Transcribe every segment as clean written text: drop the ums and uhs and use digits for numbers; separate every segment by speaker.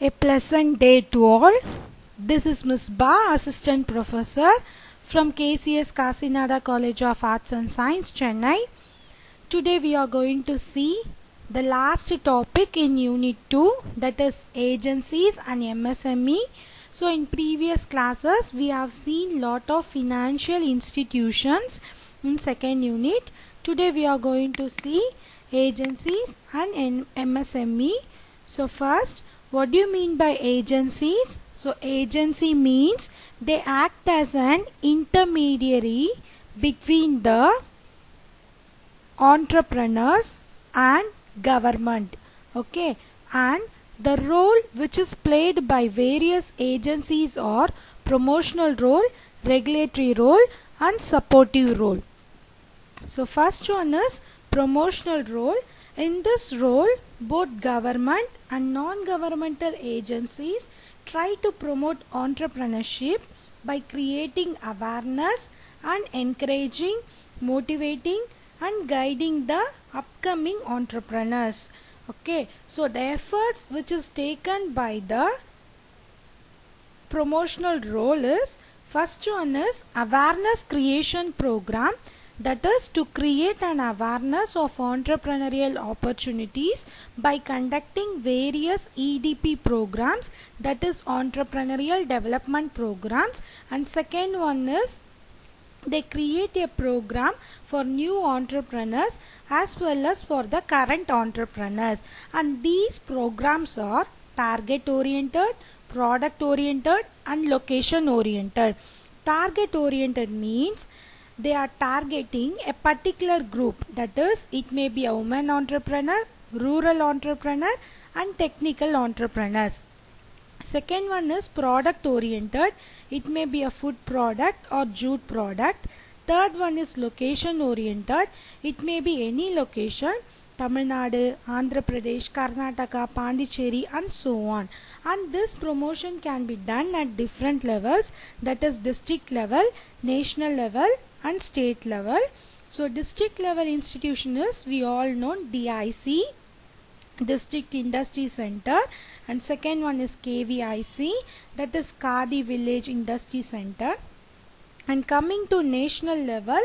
Speaker 1: A pleasant day to all. This is Ms. Ba, Assistant Professor from KCS Kasinada College of Arts and Science, Chennai. Today we are going to see the last topic in Unit 2, that is agencies and MSME. So in previous classes we have seen lot of financial institutions in second unit. Today we are going to see agencies and MSME. So first, what do you mean by agencies? So agency means they act as an intermediary between the entrepreneurs and government. Okay, and the role which is played by various agencies are promotional role, regulatory role and supportive role. So first one is promotional role. In this role, both government and non-governmental agencies try to promote entrepreneurship by creating awareness and encouraging, motivating and guiding the upcoming entrepreneurs. Okay, so the efforts which is taken by the promotional role is, first one is awareness creation program, that is to create an awareness of entrepreneurial opportunities by conducting various EDP programs, that is entrepreneurial development programs. And second one is they create a program for new entrepreneurs as well as for the current entrepreneurs, and these programs are target oriented, product oriented and location oriented. Target oriented means they are targeting a particular group, that is it may be a woman entrepreneur, rural entrepreneur and technical entrepreneurs. Second one is product oriented, it may be a food product or jute product. Third one is location oriented, it may be any location, Tamil Nadu, Andhra Pradesh, Karnataka, Pondicherry and so on. And this promotion can be done at different levels, that is district level, national level and state level. So district level institution is, we all know, DIC, District Industry Center, and second one is KVIC, that is Khadi Village Industry Center. And coming to national level,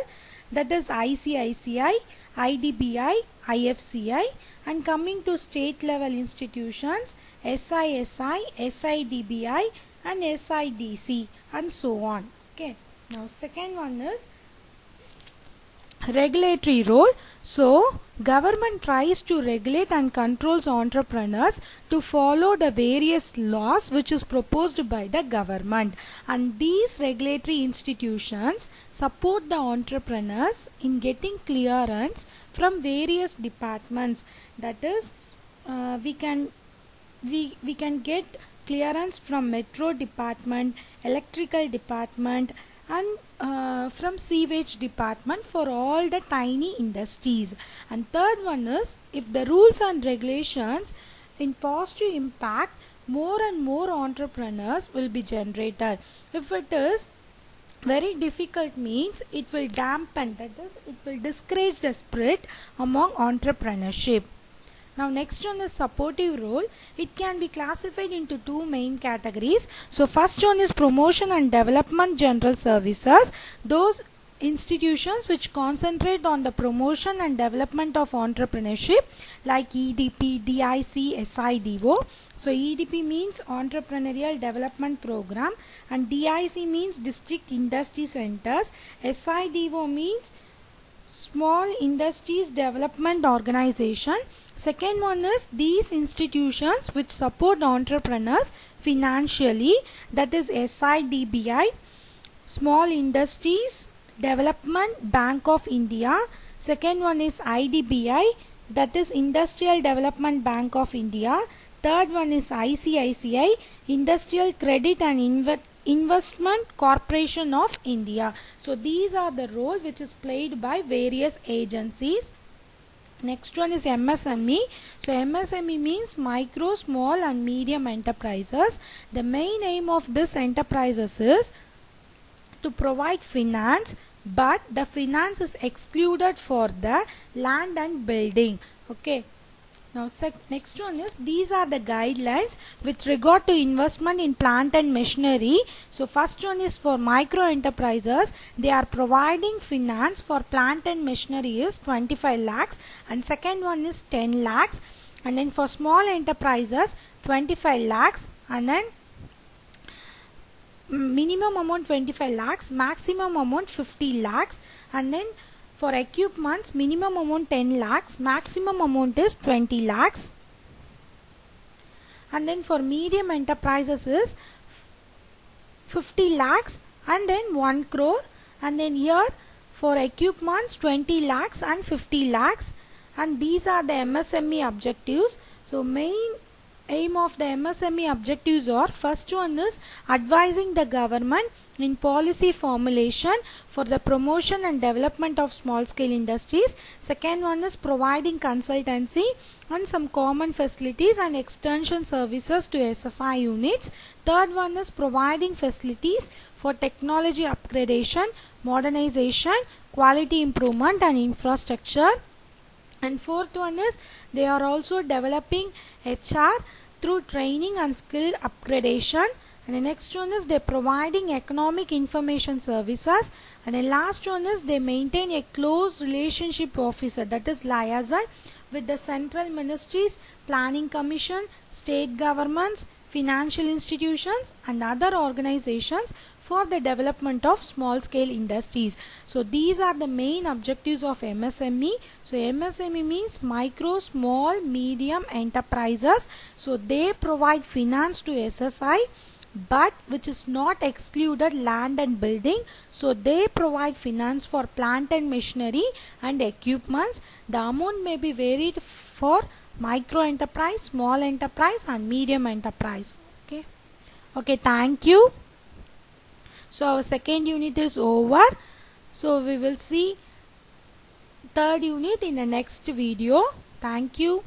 Speaker 1: that is ICICI, IDBI, IFCI. And coming to state level institutions, SISI, SIDBI and SIDC and so on. Okay, now second one is regulatory role. So government tries to regulate and controls entrepreneurs to follow the various laws which is proposed by the government, and these regulatory institutions support the entrepreneurs in getting clearance from various departments. That is we can get clearance from metro department, electrical department and from sewage department for all the tiny industries. And third one is, if the rules and regulations in positive impact, more and more entrepreneurs will be generated. If it is very difficult means it will dampen, that is it will discourage the spirit among entrepreneurship. Now next one is supportive role. It can be classified into two main categories. So first one is promotion and development general services. Those institutions which concentrate on the promotion and development of entrepreneurship, like EDP, DIC, SIDO. So EDP means Entrepreneurial Development Program and DIC means District Industry Centers. SIDO means Small Industries Development Organization. Second one is these institutions which support entrepreneurs financially, that is SIDBI, Small Industries Development Bank of India. Second one is IDBI, that is Industrial Development Bank of India. Third one is ICICI, Industrial Credit and Investment Corporation of India. So these are the role which is played by various agencies. Next one is MSME. So MSME means micro, small and medium enterprises. The main aim of this enterprises is to provide finance, but the finance is excluded for the land and building. Okay, Now next one is, these are the guidelines with regard to investment in plant and machinery. So first one is for micro enterprises. They are providing finance for plant and machinery is 25 lakhs, and second one is 10 lakhs, and then for small enterprises 25 lakhs, and then minimum amount 25 lakhs, maximum amount 50 lakhs, and then for equipments minimum amount 10 lakhs, maximum amount is 20 lakhs, and then for medium enterprises is 50 lakhs and then 1 crore, and then here for equipments 20 lakhs and 50 lakhs, and these are the MSME objectives. So main aim of the MSME objectives are, first one is advising the government in policy formulation for the promotion and development of small scale industries. Second one is providing consultancy and some common facilities and extension services to SSI units. Third one is providing facilities for technology upgradation, modernization, quality improvement and infrastructure. And fourth one is, they are also developing HR through training and skill upgradation. And the next one is, they are providing economic information services. And the last one is, they maintain a close relationship officer, that is liaison, with the central ministries, planning commission, state governments, financial institutions and other organizations for the development of small scale industries. So these are the main objectives of MSME. So MSME means micro, small, medium enterprises. So they provide finance to SSI, but which is not excluded land and building. So they provide finance for plant and machinery and equipments. The amount may be varied for micro enterprise, small enterprise and medium enterprise. Okay, thank you. So our second unit is over. So we will see third unit in the next video. Thank you.